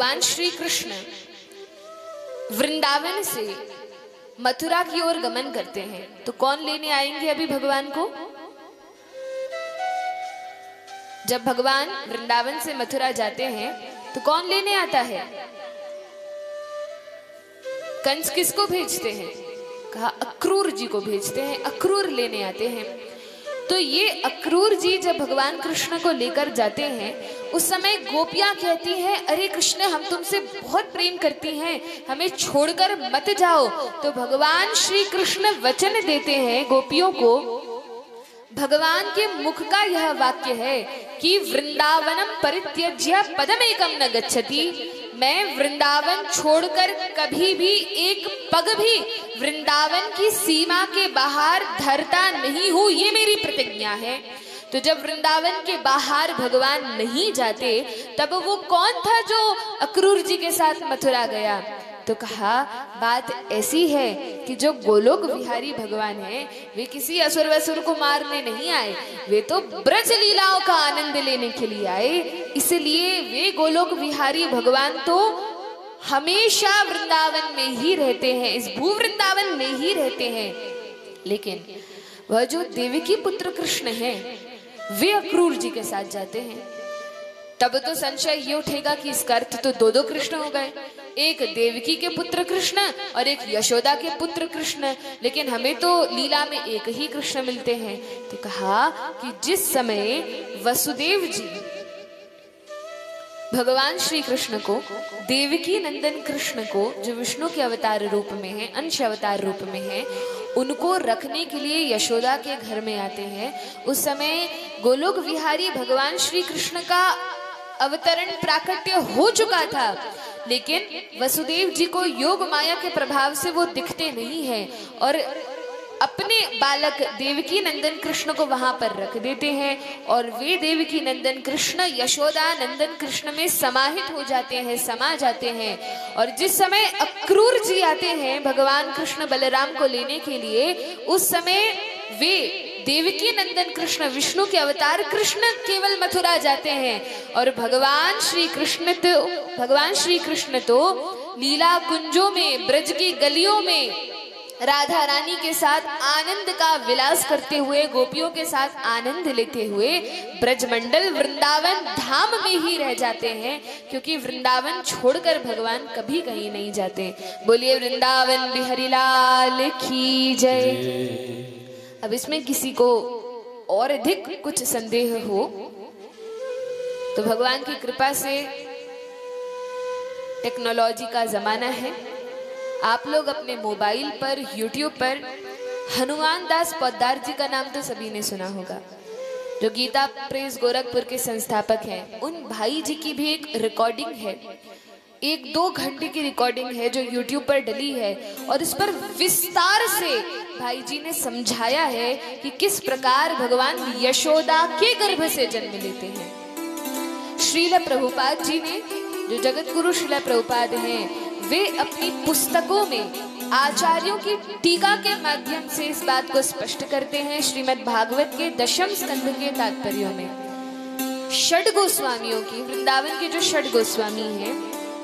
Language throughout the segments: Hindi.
भगवान श्री कृष्ण वृंदावन से मथुरा की ओर गमन करते हैं, तो कौन लेने आएंगे अभी भगवान को? जब भगवान वृंदावन से मथुरा जाते हैं तो कौन लेने आता है? कंस किसको भेजते हैं? कहा अक्रूर जी को भेजते हैं, अक्रूर लेने आते हैं। तो ये अक्रूर जी जब भगवान कृष्ण को लेकर जाते हैं, उस समय गोपियां कहती हैं, अरे कृष्ण हम तुमसे बहुत प्रेम करती हैं, हमें छोड़कर मत जाओ। तो भगवान श्री कृष्ण वचन देते हैं गोपियों को। भगवान के मुख का यह वाक्य है कि वृंदावनम परित्यज्य पदमेकम न गच्छति, मैं वृंदावन छोड़कर कभी भी एक पग भी वृंदावन की सीमा के बाहर धरता नहीं हूं, ये मेरी प्रतिज्ञा है। तो जब वृंदावन के बाहर भगवान नहीं जाते, तब वो कौन था जो अक्रूर जी के साथ मथुरा गया? तो कहा बात ऐसी है कि जो गोलोक विहारी भगवान है, वे किसी असुर वसुर को मारने नहीं आए, वे तो ब्रज लीलाओं का आनंद लेने के लिए आए। इसलिए वे गोलोक विहारी भगवान तो हमेशा वृंदावन में ही रहते हैं, इस भू वृंदावन में ही रहते हैं। लेकिन वह जो देवकी पुत्र कृष्ण है, वे अक्रूर जी के साथ जाते हैं। तब तो संशय ये उठेगा कि इसका अर्थ तो दो कृष्ण हो गए, एक देवकी के पुत्र कृष्ण और एक यशोदा के पुत्र कृष्ण, लेकिन हमें तो लीला में एक ही कृष्ण मिलते हैं। तो कहा कि जिस समय वसुदेव जी भगवान श्री कृष्ण को, देवकी नंदन कृष्ण को जो विष्णु के अवतार रूप में है, अंश अवतार रूप में है, उनको रखने के लिए यशोदा के घर में आते हैं, उस समय गोलोक विहारी भगवान श्री कृष्ण का अवतरण प्राकट्य हो चुका था, लेकिन वसुदेव जी को योग माया के प्रभाव से वो दिखते नहीं हैं और अपने बालक देवकी नंदन कृष्ण को वहां पर रख देते हैं और वे देवकी नंदन कृष्ण यशोदा नंदन कृष्ण में समाहित हो जाते हैं, समा जाते हैं। और जिस समय अक्रूर जी आते हैं भगवान कृष्ण बलराम को लेने के लिए, उस समय वे देवकी नंदन कृष्ण विष्णु के अवतार कृष्ण केवल मथुरा जाते हैं और भगवान श्री कृष्ण तो लीला कुंजों में, ब्रज की गलियों में राधा रानी के साथ आनंद का विलास करते हुए, गोपियों के साथ आनंद लेते हुए ब्रजमंडल वृंदावन धाम में ही रह जाते हैं, क्योंकि वृंदावन छोड़कर भगवान कभी कहीं नहीं जाते। बोलिए वृंदावन बिहारी लाल की जय। अब इसमें किसी को और अधिक कुछ संदेह हो तो भगवान की कृपा से टेक्नोलॉजी का जमाना है, आप लोग अपने मोबाइल पर, यूट्यूब पर हनुमान दास पोद्दार जी का नाम तो सभी ने सुना होगा, जो गीता प्रेस गोरखपुर के संस्थापक हैं। उन भाई जी की भी एक रिकॉर्डिंग है, 1-2 घंटे की रिकॉर्डिंग है जो यूट्यूब पर डली है और इस पर विस्तार से भाई जी ने समझाया है कि किस प्रकार भगवान यशोदा के गर्भ से जन्म लेते हैं। श्रील प्रभुपाद जी ने, जो जगत गुरु श्रील प्रभुपाद हैं, वे अपनी पुस्तकों में आचार्यों की टीका के माध्यम से इस बात को स्पष्ट करते हैं। श्रीमद् भागवत के 10वें स्कंध के तात्पर्यों में षड गोस्वामियों की, वृंदावन के जो षड गोस्वामी हैं,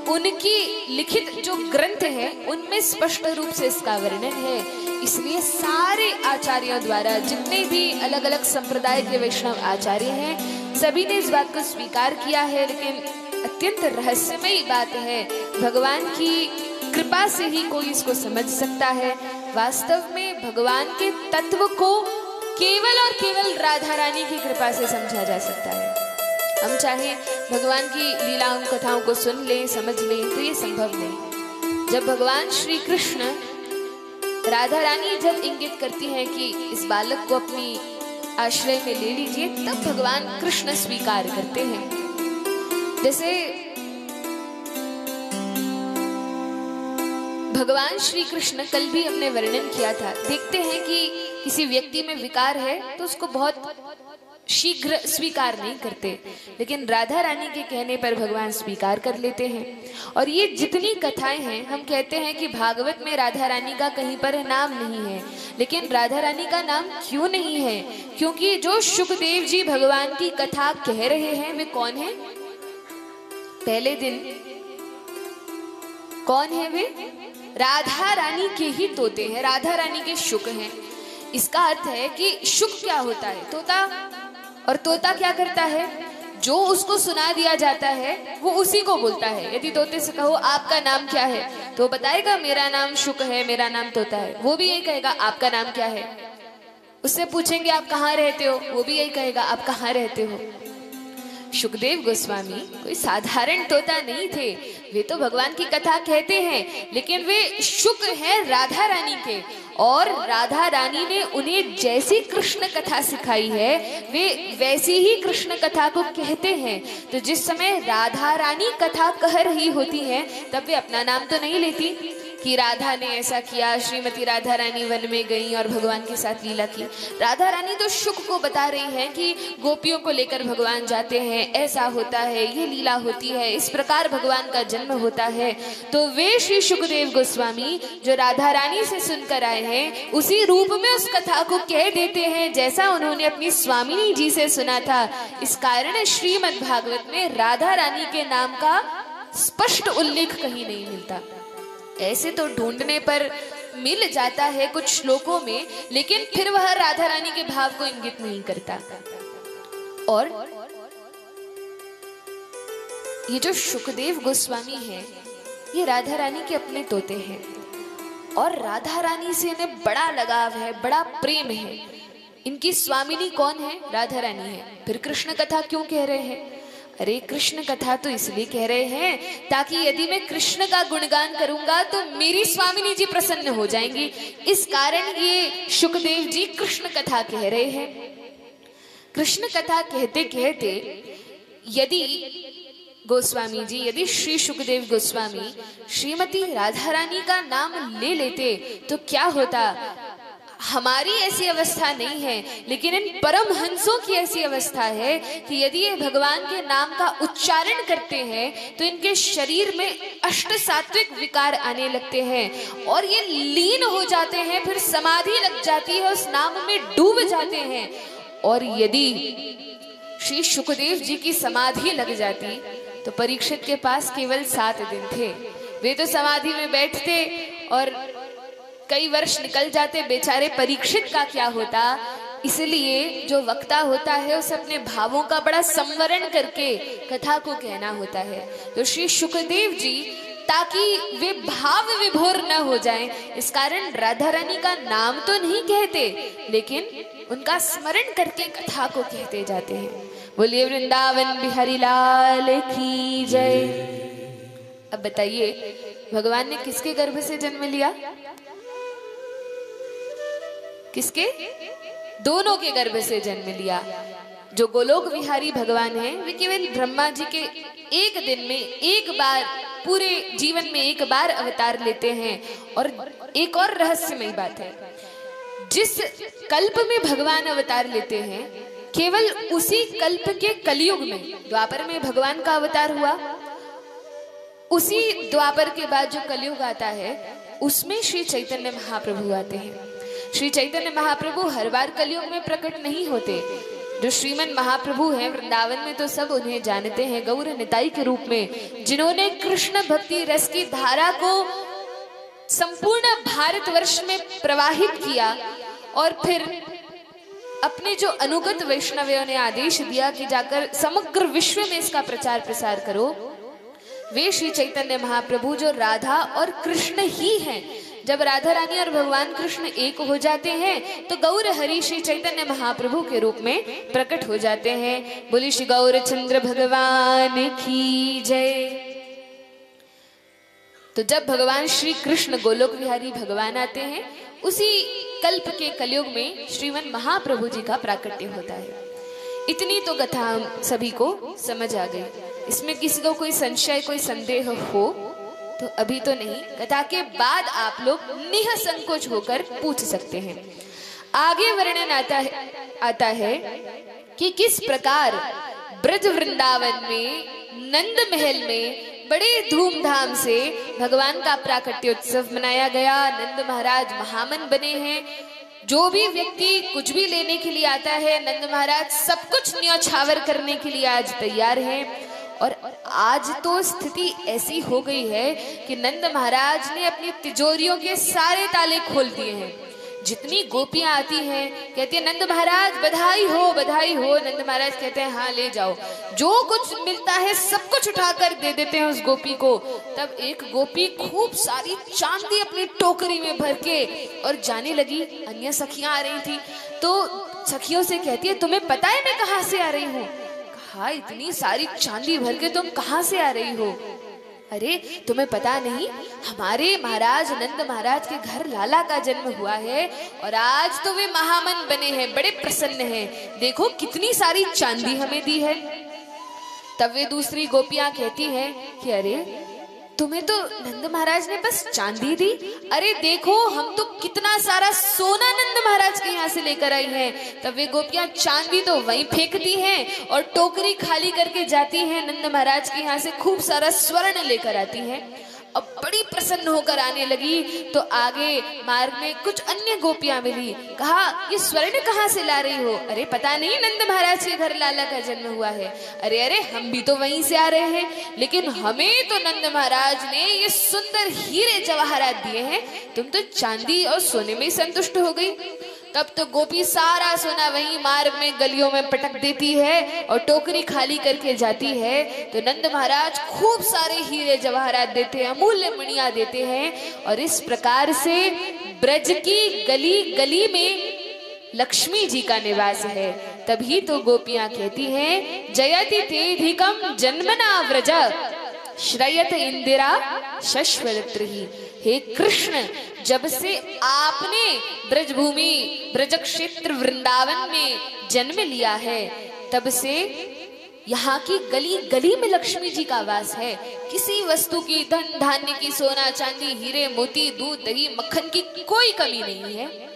उनकी लिखित जो ग्रंथ है उनमें स्पष्ट रूप से इसका वर्णन है। इसलिए सारे आचार्यों द्वारा, जितने भी अलग अलग संप्रदाय के वैष्णव आचार्य हैं, सभी ने इस बात को स्वीकार किया है। लेकिन अत्यंत रहस्यमयी बात है, भगवान की कृपा से ही कोई इसको समझ सकता है। वास्तव में भगवान के तत्व को केवल और केवल राधा रानी की कृपा से समझा जा सकता है। हम चाहे भगवान की लीलाओं कथाओं को सुन लें, समझ लें, तो ये संभव नहीं। जब भगवान श्री कृष्ण, राधा रानी जब इंगित करती हैं कि इस बालक को अपनी आश्रय में ले लीजिए, तब भगवान कृष्ण स्वीकार करते हैं। जैसे भगवान श्री कृष्ण, कल भी हमने वर्णन किया था, देखते हैं कि किसी व्यक्ति में विकार है तो उसको बहुत शीघ्र स्वीकार नहीं करते, लेकिन राधा रानी के कहने पर भगवान स्वीकार कर लेते हैं। और ये जितनी कथाएं हैं, हम कहते हैं कि भागवत में राधा रानी का कहीं पर नाम नहीं है, लेकिन राधा रानी का नाम क्यों नहीं है? क्योंकि जो शुकदेव जी भगवान की कथा कह रहे हैं वे कौन है? पहले दिन कौन है वे? राधा रानी के ही तोते हैं, राधा रानी के शुक हैं। इसका अर्थ है कि शुक क्या होता है? तोता। और तोता क्या करता है? जो उसको सुना दिया जाता है वो उसी को बोलता है। यदि तोते से कहो आपका नाम क्या है, तो बताएगा मेरा नाम शुक है, मेरा नाम तोता है। वो भी यही कहेगा आपका नाम क्या है। उससे पूछेंगे आप कहाँ रहते हो, वो भी यही कहेगा आप कहाँ रहते हो। शुकदेव गोस्वामी कोई साधारण तोता नहीं थे, वे तो भगवान की कथा कहते हैं, लेकिन वे शुक हैं राधा रानी के। और राधा रानी ने उन्हें जैसी कृष्ण कथा सिखाई है वे वैसी ही कृष्ण कथा को कहते हैं। तो जिस समय राधा रानी कथा कह रही होती हैं तब वे अपना नाम तो नहीं लेती कि राधा ने ऐसा किया, श्रीमती राधा रानी वन में गई और भगवान के साथ लीला की। राधा रानी तो शुक को बता रही हैं कि गोपियों को लेकर भगवान जाते हैं, ऐसा होता है, ये लीला होती है, इस प्रकार भगवान का जन्म होता है। तो वे श्री शुकदेव गोस्वामी जो राधा रानी से सुनकर आए हैं उसी रूप में उस कथा को कह देते हैं जैसा उन्होंने अपनी स्वामिनी जी से सुना था। इस कारण श्रीमद् भागवत में राधा रानी के नाम का स्पष्ट उल्लेख कहीं नहीं मिलता। ऐसे तो ढूंढने पर मिल जाता है कुछ श्लोकों में, लेकिन फिर वह राधा रानी के भाव को इंगित नहीं करता। और ये जो शुकदेव गोस्वामी हैं ये राधा रानी के अपने तोते हैं और राधा रानी से इन्हें बड़ा लगाव है, बड़ा प्रेम है। इनकी स्वामिनी कौन है? राधा रानी है। फिर कृष्ण कथा क्यों कह रहे हैं? अरे कृष्ण कथा तो इसलिए कह रहे हैं ताकि यदि मैं कृष्ण का गुणगान करूंगा तो मेरी स्वामिनी जी प्रसन्न हो जाएंगी। इस कारण ये शुकदेव जी कृष्ण कथा कह रहे हैं। कृष्ण कथा कहते कहते यदि गोस्वामी जी, यदि श्री शुकदेव गोस्वामी श्रीमती राधा रानी का नाम ले लेते तो क्या होता? हमारी ऐसी अवस्था नहीं है, लेकिन इन परमहंसों की ऐसी अवस्था है कि यदि ये भगवान के नाम का उच्चारण करते हैं तो इनके शरीर में अष्ट सात्विक विकार आने लगते हैं और ये लीन हो जाते हैं, फिर समाधि लग जाती है, उस नाम में डूब जाते हैं। और यदि श्री शुकदेव जी की समाधि लग जाती तो परीक्षित के पास केवल 7 दिन थे। वे तो समाधि में बैठते और कई वर्ष निकल जाते, बेचारे परीक्षित का क्या होता? इसलिए जो वक्ता होता है उसे अपने भावों का बड़ा संवरण करके कथा को कहना होता है। तो श्री शुकदेव जी ताकि वे भाव विभोर न हो जाएं, इस कारण राधा रानी का नाम तो नहीं कहते, लेकिन उनका स्मरण करके कथा को कहते जाते हैं। बोलिए वृंदावन बिहारी लाल की जय। अब बताइए भगवान ने किसके गर्भ से जन्म लिया? किसके? दोनों के गर्भ से जन्म लिया। जो गोलोक विहारी भगवान हैं वे केवल ब्रह्मा जी के एक दिन में एक बार, पूरे जीवन में एक बार अवतार लेते हैं। और एक और रहस्यमयी बात है, जिस कल्प में भगवान अवतार लेते हैं केवल उसी कल्प के कलयुग में, द्वापर में भगवान का अवतार हुआ, उसी द्वापर के बाद जो कलयुग आता है उसमें श्री चैतन्य महाप्रभु आते हैं। श्री चैतन्य महाप्रभु हर बार कलयुग में प्रकट नहीं होते। जो श्रीमन महाप्रभु हैं वृंदावन में तो सब उन्हें जानते हैं गौर निताई के रूप में, जिन्होंने कृष्ण भक्ति रस की धारा को संपूर्ण भारतवर्ष में प्रवाहित किया और फिर अपने जो अनुगत वैष्णवों ने आदेश दिया कि जाकर समग्र विश्व में इसका प्रचार प्रसार करो, वे श्री चैतन्य महाप्रभु जो राधा और कृष्ण ही हैं। जब राधा रानी और भगवान कृष्ण एक हो जाते हैं तो गौर हरि श्री चैतन्य महाप्रभु के रूप में प्रकट हो जाते हैं। बोली श्री गौर चंद्र भगवान की जय। तो जब भगवान श्री कृष्ण गोलोक विहारी भगवान आते हैं उसी कल्प के कलयुग में श्रीमन महाप्रभु जी का प्राकट्य होता है। इतनी तो कथा हम सभी को समझ आ गई। इसमें किसी को कोई संशय, कोई संदेह हो तो अभी तो नहीं, कथा के बाद आप लोग निःसंकोच होकर पूछ सकते हैं। आगे वर्णन आता है कि किस प्रकार ब्रज वृंदावन में नंद महल में बड़े धूमधाम से भगवान का प्राकट्योत्सव मनाया गया। नंद महाराज महामन बने हैं। जो भी व्यक्ति कुछ भी लेने के लिए आता है नंद महाराज सब कुछ न्यौछावर करने के लिए आज तैयार हैं। और आज तो स्थिति ऐसी हो गई है कि नंद महाराज ने अपनी तिजोरियों के सारे ताले खोल दिए हैं। जितनी गोपियां आती हैं कहती है नंद महाराज बधाई हो बधाई हो। नंद महाराज कहते हैं हाँ ले जाओ। जो कुछ मिलता है सब कुछ उठाकर दे देते हैं उस गोपी को। तब एक गोपी खूब सारी चांदी अपनी टोकरी में भर के और जाने लगी। अन्य सखियां आ रही थी तो सखियों से कहती है तुम्हें पता है मैं कहाँ से आ रही हूँ? कहा इतनी सारी चांदी भर के तुम कहाँ से आ रही हो? अरे तुम्हें पता नहीं हमारे महाराज नंद महाराज के घर लाला का जन्म हुआ है और आज तो वे महामन बने हैं, बड़े प्रसन्न हैं। देखो कितनी सारी चांदी हमें दी है। तब वे दूसरी गोपियां कहती हैं कि अरे तुम्हें तो नंद महाराज ने बस चांदी दी। अरे देखो हम तो कितना सारा सोना नंद महाराज के यहाँ से लेकर आई हैं। तब वे गोपियां चांदी तो वहीं फेंकती हैं और टोकरी खाली करके जाती हैं। नंद महाराज के यहाँ से खूब सारा स्वर्ण लेकर आती हैं। अब बड़ी प्रसन्न होकर आने लगी तो आगे मार्ग में कुछ अन्य गोपियां मिली। कहा ये स्वर्ण कहाँ से ला रही हो? अरे पता नहीं नंद महाराज के घर लाला का जन्म हुआ है। अरे अरे हम भी तो वहीं से आ रहे हैं, लेकिन हमें तो नंद महाराज ने ये सुंदर हीरे जवाहरात दिए हैं, तुम तो चांदी और सोने में संतुष्ट हो गई। तब तो गोपी सारा सोना वहीं मार्ग में गलियों में पटक देती है और टोकरी खाली करके जाती है। तो नंद महाराज खूब सारे हीरे जवाहरात देते हैं, अमूल्य मणियां देते हैं। और इस प्रकार से ब्रज की गली गली में लक्ष्मी जी का निवास है। तभी तो गोपियां कहती हैं जयति तेधिकम जन्मना व्रज श्रयत इंदिरा शश्वरत्रि। हे कृष्ण जब से आपने ब्रजभूमि ब्रज क्षेत्र वृंदावन में जन्म लिया है तब से यहाँ की गली गली में लक्ष्मी जी का वास है। किसी वस्तु की धन धान्य की सोना चांदी हीरे मोती दूध दही मक्खन की कोई कमी नहीं है।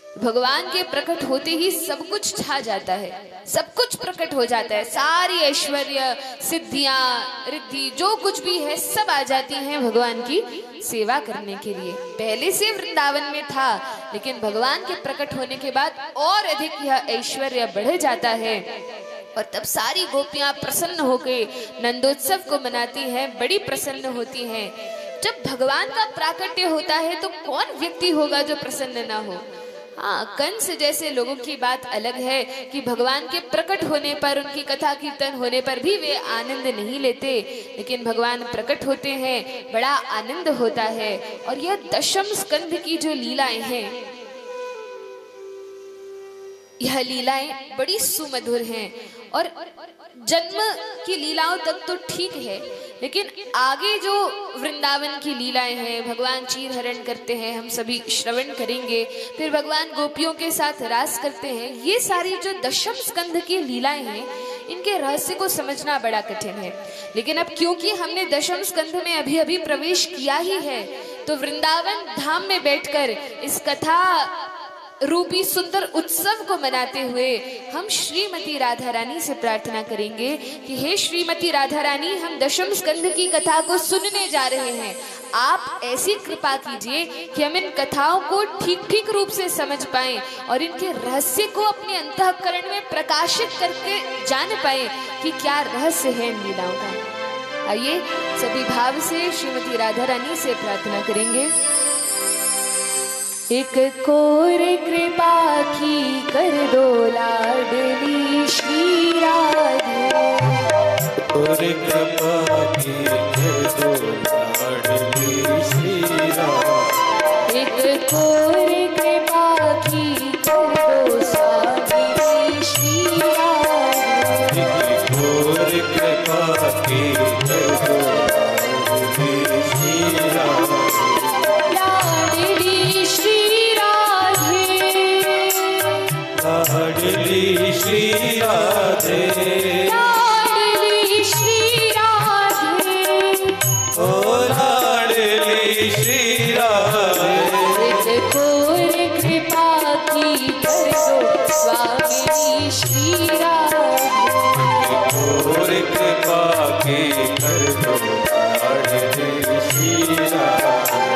भगवान के प्रकट होते ही सब कुछ छा जाता है, सब कुछ प्रकट हो जाता है। सारी ऐश्वर्य सिद्धियां रिद्धि जो कुछ भी है सब आ जाती हैं भगवान की सेवा करने के लिए। पहले से वृंदावन में था लेकिन भगवान के प्रकट होने के बाद और अधिक यह ऐश्वर्य बढ़ जाता है। और तब सारी गोपियां प्रसन्न होकर नंदोत्सव को मनाती हैं, बड़ी प्रसन्न होती हैं। जब भगवान का प्राकट्य होता है तो कौन व्यक्ति होगा जो प्रसन्न ना हो। हाँ, कंस जैसे लोगों की बात अलग है कि भगवान के प्रकट होने पर उनकी कथा कीर्तन होने पर भी वे आनंद नहीं लेते, लेकिन भगवान प्रकट होते हैं बड़ा आनंद होता है। और यह दशम स्कंध की जो लीलाएं हैं यह लीलाएं बड़ी सुमधुर हैं। और जन्म की लीलाओं तक तो ठीक है, लेकिन आगे जो वृंदावन की लीलाएं हैं, भगवान चीर हरण करते हैं, हम सभी श्रवण करेंगे। फिर भगवान गोपियों के साथ रास करते हैं। ये सारी जो दशम स्कंध की लीलाएं हैं इनके रहस्य को समझना बड़ा कठिन है। लेकिन अब क्योंकि हमने दशम स्कंध में अभी अभी प्रवेश किया ही है तो वृंदावन धाम में बैठकर इस कथा रूपी सुंदर उत्सव को मनाते हुए हम श्रीमती राधा रानी से प्रार्थना करेंगे कि हे श्रीमती राधा रानी, हम दशम स्कंध की कथा को सुनने जा रहे हैं। आप ऐसी कृपा कीजिए कि हम इन कथाओं को ठीक ठीक रूप से समझ पाएं और इनके रहस्य को अपने अंतःकरण में प्रकाशित करके जान पाएं कि क्या रहस्य है इन लीलाओं का। आइए सभी भाव से श्रीमती राधा रानी से प्रार्थना करेंगे। एक कोर कृपा की कर दो लाडली श्री राधे। कोर कृपा की कर दो लाडली श्री राधे। एक कोर कृपा की कर दो स्वामी श्री राधे। एक कोर कृपा की कर दो लाडली श्री राधे। लाडली श्री राधे। लाडली श्री राधे। ओ लाडली श्री राधे। एक कोर कृपा की कर दो स्वामी श्री राधे। एक कोर कृपा की कर दो लाडली श्री राधे।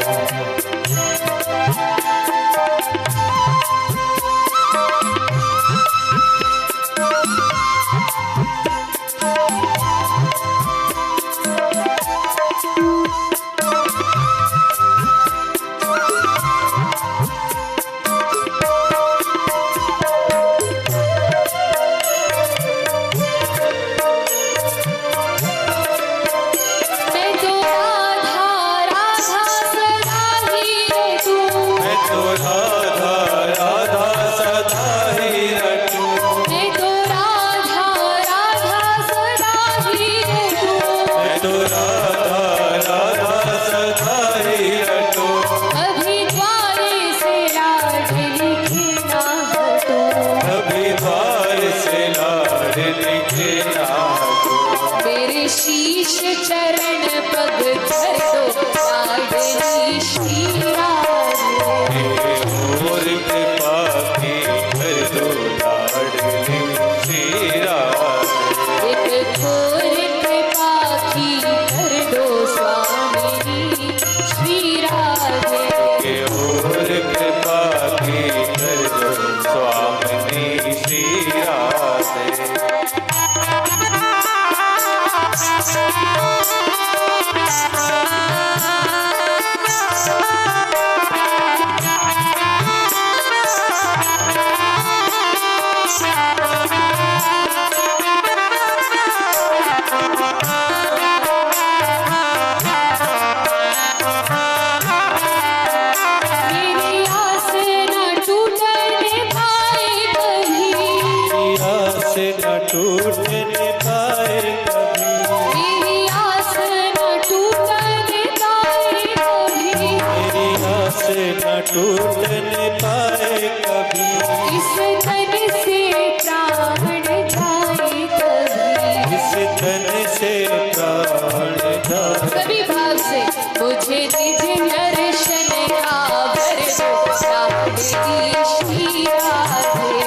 श्री राधे।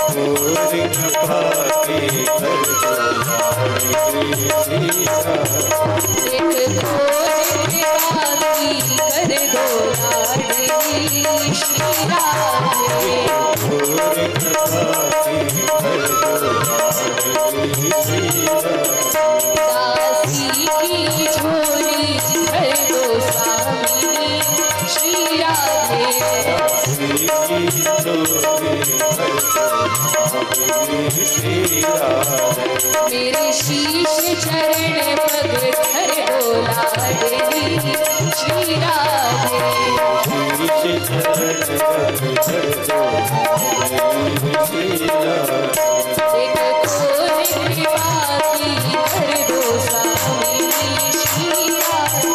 गोरी कृपा की कर दो लाडली श्री राधे। एक गोरी कृपा की कर दो लाडली श्री राधे। गोरी कृपा की कर दो लाडली श्री राधे। दासी की झोली भर दो स्वामिनी श्री राधे। दासी की झोली भर दो लाडली श्री राधे। मेरे शीश चरण पग धर दो लाडली श्री राधे। शीश चरण पग धर दो लाडली श्री राधे।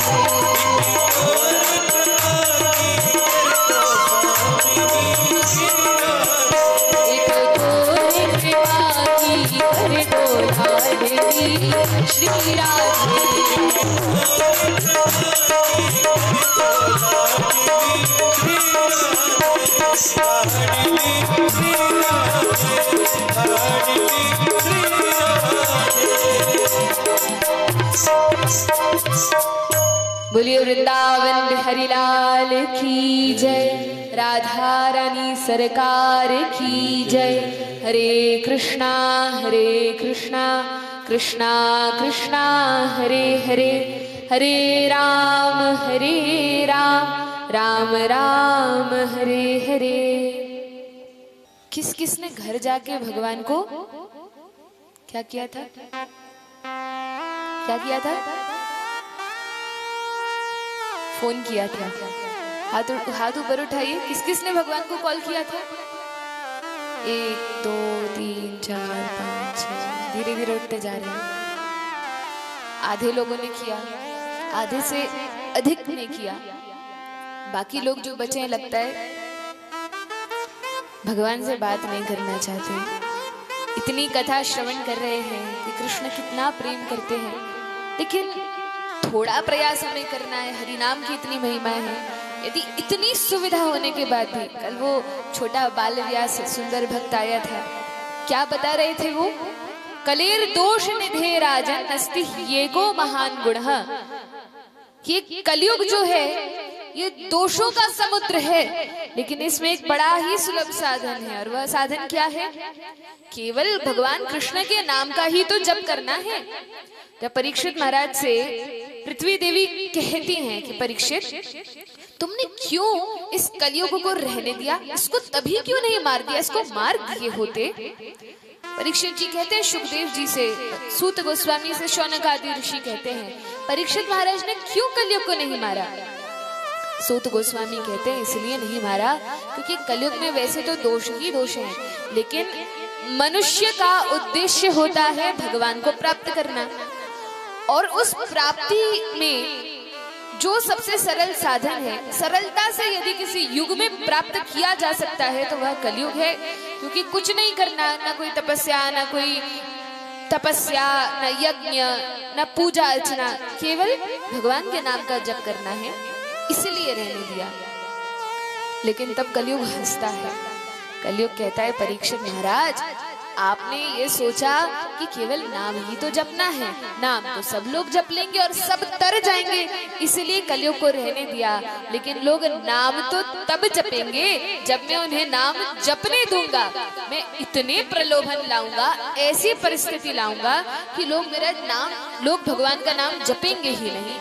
एक गोरी कृपा की कर दो स्वामिनी श्री राधे। एक गोरी कृपा की कर दो लाडली श्री राधे। बोलिए वृंदावन बिहारी लाल की जय। राधा रानी सरकार की जय। हरे कृष्णा कृष्णा कृष्णा हरे हरे, हरे राम राम राम हरे हरे। किस किस ने घर जाके भगवान को क्या किया था? क्या किया था? फोन किया था। हाथ ऊपर उठाइए। किस किस ने भगवान को कॉल किया था? 1 2 3 4 5 6। धीरे धीरे उठते जा रहे हैं। आधे लोगों ने किया, आधे से अधिक ने किया। बाकी लोग जो बचे हैं लगता है भगवान से बात नहीं करना चाहते। इतनी कथा श्रवण कर रहे हैं कि कृष्ण कितना प्रेम करते हैं, लेकिन थोड़ा प्रयास हमें करना है। हरि नाम की इतनी महिमा है। यदि इतनी सुविधा होने के बाद भी, कल वो छोटा बाल व्यास सुंदर भक्त आया था, क्या बता रहे थे वो? कलेर दोष निधे राजन अस्ति ये को महान गुण। ये कलयुग जो है ये दोषों का समुद्र है, लेकिन इसमें एक बड़ा ही सुलभ साधन है। और वह साधन क्या है? केवल भगवान कृष्ण के नाम का ही तो जप करना है। जब परीक्षित महाराज से पृथ्वी देवी कहती हैं कि परीक्षित, तुमने क्यों इस कलयुग को रहने दिया? इसको तभी क्यों नहीं मार दिया? इसको मार दिए होते। परीक्षित जी कहते हैं सुखदेव जी से, सूत गोस्वामी से, शौनक आदि ऋषि कहते हैं परीक्षित महाराज ने क्यों कलयुग को नहीं मारा? सूत गोस्वामी कहते हैं इसलिए नहीं मारा क्योंकि कलयुग में वैसे तो दोष ही दोष हैं, लेकिन मनुष्य का उद्देश्य होता है भगवान को प्राप्त करना। और उस प्राप्ति में जो सबसे सरल साधन है, सरलता से यदि किसी युग में प्राप्त किया जा सकता है तो वह कलयुग है। क्योंकि कुछ नहीं करना, ना कोई तपस्या, ना कोई तपस्या, न यज्ञ, न पूजा अर्चना, केवल भगवान के नाम का जप करना है, इसलिए रहने दिया। लेकिन तब कलयुग हंसता है। कलयुग कहता है परीक्षित महाराज, आपने ये सोचा कि केवल नाम ही तो जपना है, नाम तो सब लोग जप लेंगे और सब तर जाएंगे, इसलिए कलयुग को रहने दिया। लेकिन लोग नाम तो तब जपेंगे जब मैं उन्हें नाम जपने दूंगा। मैं इतने प्रलोभन लाऊंगा, ऐसी परिस्थिति लाऊंगा कि लोग मेरा नाम, लोग भगवान का नाम जपेंगे ही नहीं।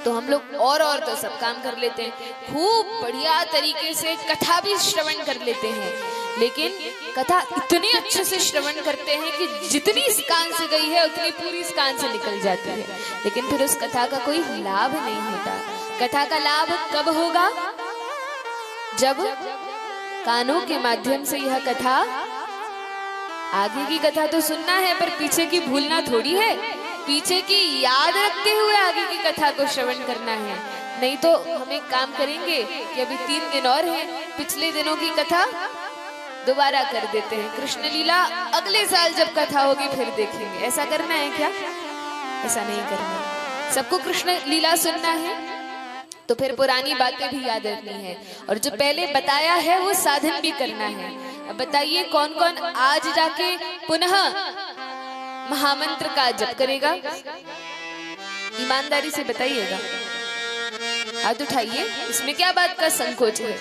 तो हम लोग और तो सब काम कर लेते हैं, खूब बढ़िया तरीके से कथा भी श्रवण कर लेते हैं, लेकिन कथा इतने अच्छे से श्रवण करते हैं कि जितनी इस कान से गई है उतनी पूरी इस कान से निकल जाती है, लेकिन फिर उस कथा का कोई लाभ नहीं होता। कथा का लाभ कब होगा? जब कानों के माध्यम से यह कथा, आगे की कथा तो सुनना है पर पीछे की भूलना थोड़ी है, पीछे की याद रखते हुए आगे की कथा को श्रवण करना है। नहीं तो हम एक काम करेंगे कि अभी 3 दिन और हैं, पिछले दिनों की कथा दोबारा कर देते हैं, कृष्ण लीला अगले साल जब कथा होगी फिर देखेंगे। ऐसा करना है क्या? ऐसा नहीं करना। सबको कृष्ण लीला सुनना है, तो फिर पुरानी बातें भी याद रखनी है, और जो पहले बताया है वो साधन भी करना है। अब बताइए कौन कौन आज जाके पुनः महामंत्र का जप करेगा? ईमानदारी से बताइएगा, हाथ उठाइए, इसमें क्या बात का संकोच है?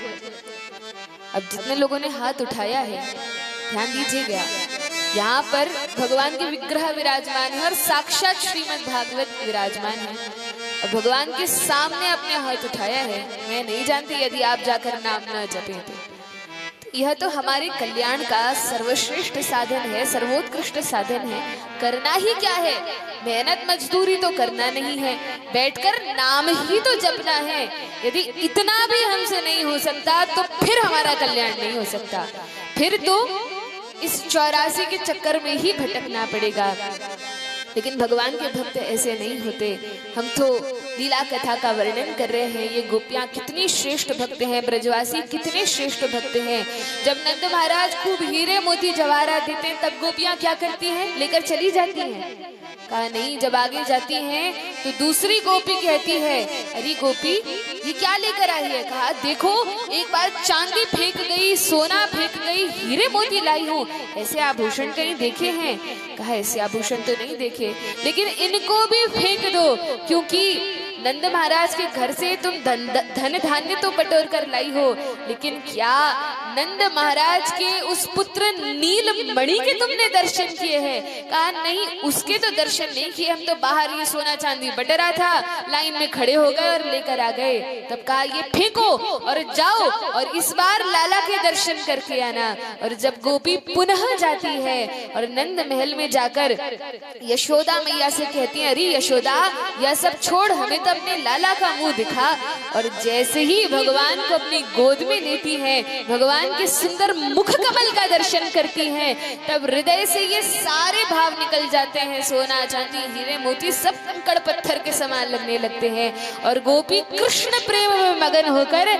अब जितने लोगों ने हाथ उठाया है ध्यान दीजिएगा, यहाँ पर भगवान के विग्रह विराजमान है और साक्षात श्रीमद् भागवत विराजमान है, और भगवान के सामने अपने हाथ उठाया है। मैं नहीं जानती यदि आप जाकर नाम न जपे तो यह तो हमारे कल्याण का सर्वश्रेष्ठ साधन है, सर्वोत्कृष्ट साधन है। करना ही क्या है? मेहनत मजदूरी तो करना नहीं है, बैठकर नाम ही तो जपना है। यदि इतना भी हमसे नहीं हो सकता तो फिर हमारा कल्याण नहीं हो सकता, फिर तो इस 84 के चक्कर में ही भटकना पड़ेगा। लेकिन भगवान के भक्त ऐसे नहीं होते। हम तो लीला कथा का वर्णन कर रहे हैं, ये गोपियां कितनी श्रेष्ठ भक्त हैं, ब्रजवासी कितने श्रेष्ठ भक्त हैं। जब नंद महाराज खूब हीरे मोती जवाहरात देते हैं तब गोपियां क्या करती हैं? लेकर चली जाती हैं? कहा नहीं, जब आगे जाती हैं तो दूसरी गोपी कहती है, अरे गोपी ये क्या लेकर आई है? कहा देखो, एक बार चांदी फेंक गई, सोना फेंक गई, हीरे मोती लाई हूँ, ऐसे आभूषण कहीं देखे हैं? कहा ऐसे आभूषण तो नहीं देखे, लेकिन इनको भी फेंक दो, क्योंकि नंद महाराज के घर से तुम धन धान्य तो बटोर कर लाई हो, लेकिन क्या नंद महाराज के उस पुत्र नील मणि के तुमने दर्शन किए हैं? कहा नहीं, उसके तो दर्शन नहीं किए, हम तो बाहर ही सोना चांदी बटरा था, लाइन में खड़े हो गए और लेकर आ गए। तब कहा ये फेंको और जाओ और इस बार लाला के दर्शन करके आना। और जब गोपी पुनः जाती है और नंद महल में जाकर यशोदा मैया से कहती है, अरे यशोदा यह सब छोड़, हमें तो अपने लाला का मुंह दिखा। और जैसे ही भगवान को अपनी गोद में लेती हैं, भगवान के सुंदर मुख कमल का दर्शन करती हैं, तब हृदय से ये सारे भाव निकल जाते हैं, सोना चांदी हीरे मोती सब कंकड़ पत्थर के समान लगने लगते हैं। और गोपी कृष्ण प्रेम में मगन होकर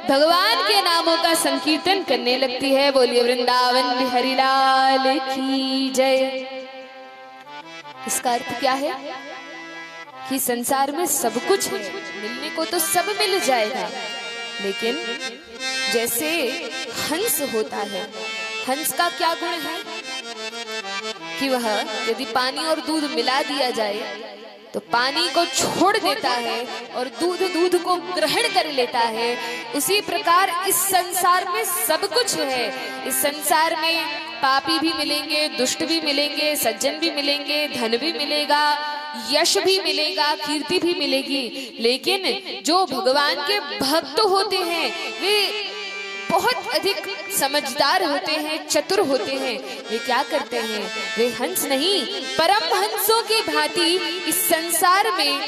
भगवान के नामों का संकीर्तन करने लगती है। बोलिए वृंदावन बिहारी लाल की जय। इसका अर्थ क्या है? कि संसार में सब कुछ है, मिलने को तो सब मिल जाएगा, लेकिन जैसे हंस होता है, हंस का क्या गुण है कि वह यदि पानी और दूध मिला दिया जाए तो पानी को छोड़ देता है और दूध को ग्रहण कर लेता है। उसी प्रकार इस संसार में सब कुछ है। इस संसार में पापी भी मिलेंगे, दुष्ट भी मिलेंगे, सज्जन भी मिलेंगे, धन भी मिलेगा, यश भी मिलेगा, कीर्ति भी मिलेगी, लेकिन जो भगवान के भक्त होते हैं वे बहुत अधिक समझदार होते हैं, चतुर होते हैं। वे क्या करते हैं? वे हंस नहीं, परम हंसों की भांति इस संसार में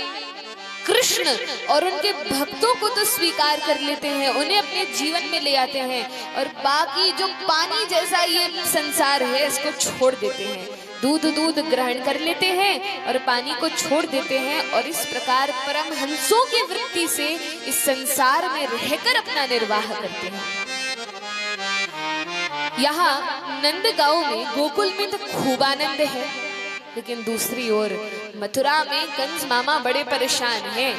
कृष्ण और उनके भक्तों को तो स्वीकार कर लेते हैं, उन्हें अपने जीवन में ले आते हैं, और बाकी जो पानी जैसा ये संसार है इसको छोड़ देते हैं, दूध ग्रहण कर लेते हैं और पानी को छोड़ देते हैं। और इस प्रकार परम हंसों की वृत्ति से इस संसार में रहकर अपना निर्वाह करते हैं। यहाँ नंद गांव में, गोकुल में तो खूब आनंद है, लेकिन दूसरी ओर मथुरा में कंस मामा बड़े परेशान हैं।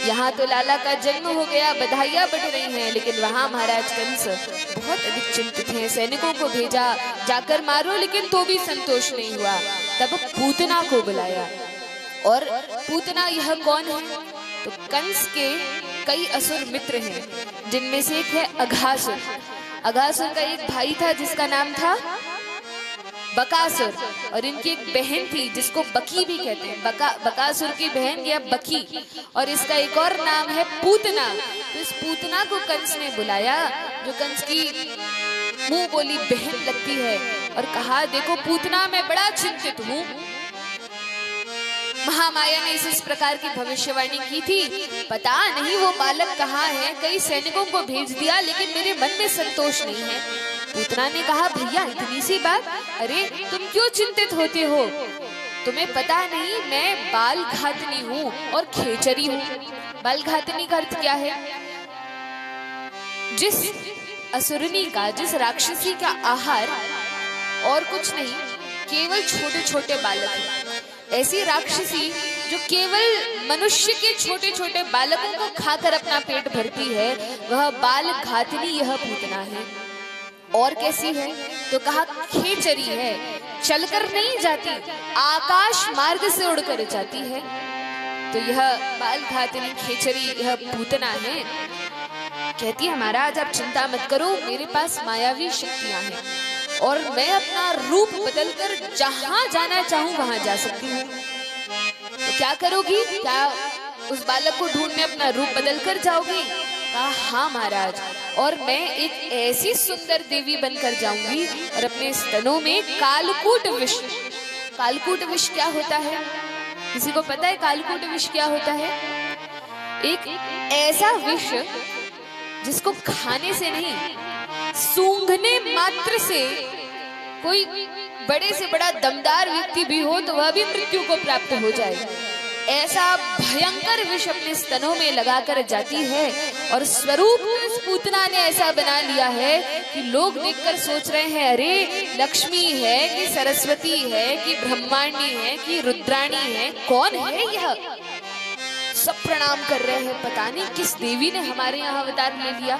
यहाँ तो लाला का जन्म हो गया, बधाइयां बढ़ रही हैं, लेकिन वहाँ महाराज कंस बहुत अधिक चिंतित हैं। सैनिकों को भेजा, जाकर मारो, लेकिन तो भी संतोष नहीं हुआ। तब पूतना को बुलाया, और पूतना यह कौन है? तो कंस के कई असुर मित्र हैं, जिनमें से एक है अघासुर। अघासुर का एक भाई था जिसका नाम था बकासुर, और इनकी एक बहन थी जिसको बकी भी कहते हैं। बकासुर की बहन या बकी, और इसका एक और नाम है पूतना। तो इस पूतना को कंस ने बुलाया, जो कंस की मुंह बोली बहन लगती है, और कहा देखो पूतना, मैं बड़ा चिंतित हूँ। महामाया ने इस प्रकार की भविष्यवाणी की थी, पता नहीं वो बालक कहाँ है, कई सैनिकों को भेज दिया, लेकिन मेरे मन में संतोष नहीं है। पूतना ने कहा भैया इतनी सी बात, अरे तुम क्यों चिंतित होते हो? तुम्हें पता नहीं मैं बाल घातनी हूँ और खेचरी हूँ। बाल घातनी का अर्थ क्या है? जिस असुरनी का, जिस राक्षसी का आहार और कुछ नहीं, केवल छोटे छोटे बालक हैं। ऐसी राक्षसी जो केवल मनुष्य के छोटे छोटे बालकों को खाकर अपना पेट भरती है, वह बाल घातनी यह पूतना है। और कैसी है? तो कहा खेचरी है, चलकर नहीं जाती, आकाश मार्ग से उड़कर जाती है। तो यह बाल घातनी खेचरी यह पूतना है। कहती है महाराज आप चिंता मत करो, मेरे पास मायावी शक्तियां हैं और मैं अपना रूप बदलकर जहां जाना चाहूं वहां जा सकती हूँ। तो क्या करोगी? क्या उस बालक को ढूंढने अपना रूप बदल कर जाओगी? कहा हाँ महाराज, और मैं एक ऐसी सुंदर देवी बनकर जाऊंगी और अपने स्तनों में कालकूट विष। कालकूट विष क्या होता है? किसी को पता है कालकूट विष क्या होता है? एक ऐसा विष जिसको खाने से नहीं, सूंघने मात्र से कोई बड़े से बड़ा दमदार व्यक्ति भी हो तो वह भी मृत्यु को प्राप्त हो जाए। ऐसा भयंकर विष अपने स्तनों में लगाकर जाती है और स्वरूप इस पूतना ने ऐसा बना लिया है कि लोग देखकर सोच रहे हैं अरे लक्ष्मी है कि सरस्वती है कि ब्रह्मांडी है कि रुद्राणी है, कौन है यह? सब प्रणाम कर रहे हैं, पता नहीं किस देवी ने हमारे यहाँ अवतार ले लिया।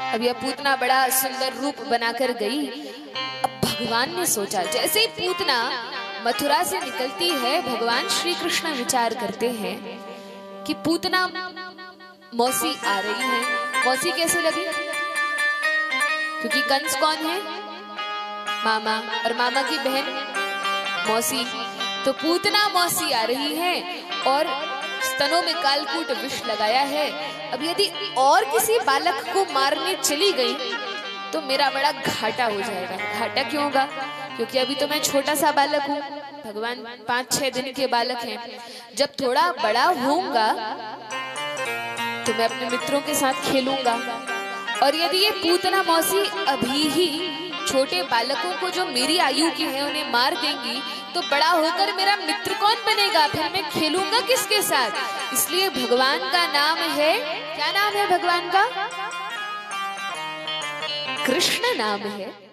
अब यह पूतना बड़ा सुंदर रूप बनाकर गई। अब भगवान ने सोचा, जैसे ही पूतना मथुरा से निकलती है, भगवान श्री कृष्ण विचार करते हैं कि पूतना मौसी आ रही है। मौसी कैसे लगी? क्योंकि कंस कौन है? मामा, और मामा की बहन मौसी। तो पूतना मौसी आ रही है और स्तनों में कालकूट विष लगाया है। अब यदि और किसी बालक को मारने चली गई तो मेरा बड़ा घाटा हो जाएगा। घाटा क्यों होगा? क्योंकि अभी तो मैं छोटा सा बालक हूँ, भगवान 5-6 दिन के बालक हैं। जब थोड़ा बड़ा होऊंगा तो मैं अपने मित्रों के साथ खेलूंगा। और यदि ये पूतना मौसी अभी ही छोटे बालकों को जो मेरी आयु के हैं उन्हें मार देंगी तो बड़ा होकर मेरा मित्र कौन बनेगा? फिर मैं खेलूंगा किसके साथ? इसलिए भगवान का नाम है, क्या नाम है भगवान का? कृष्ण नाम है।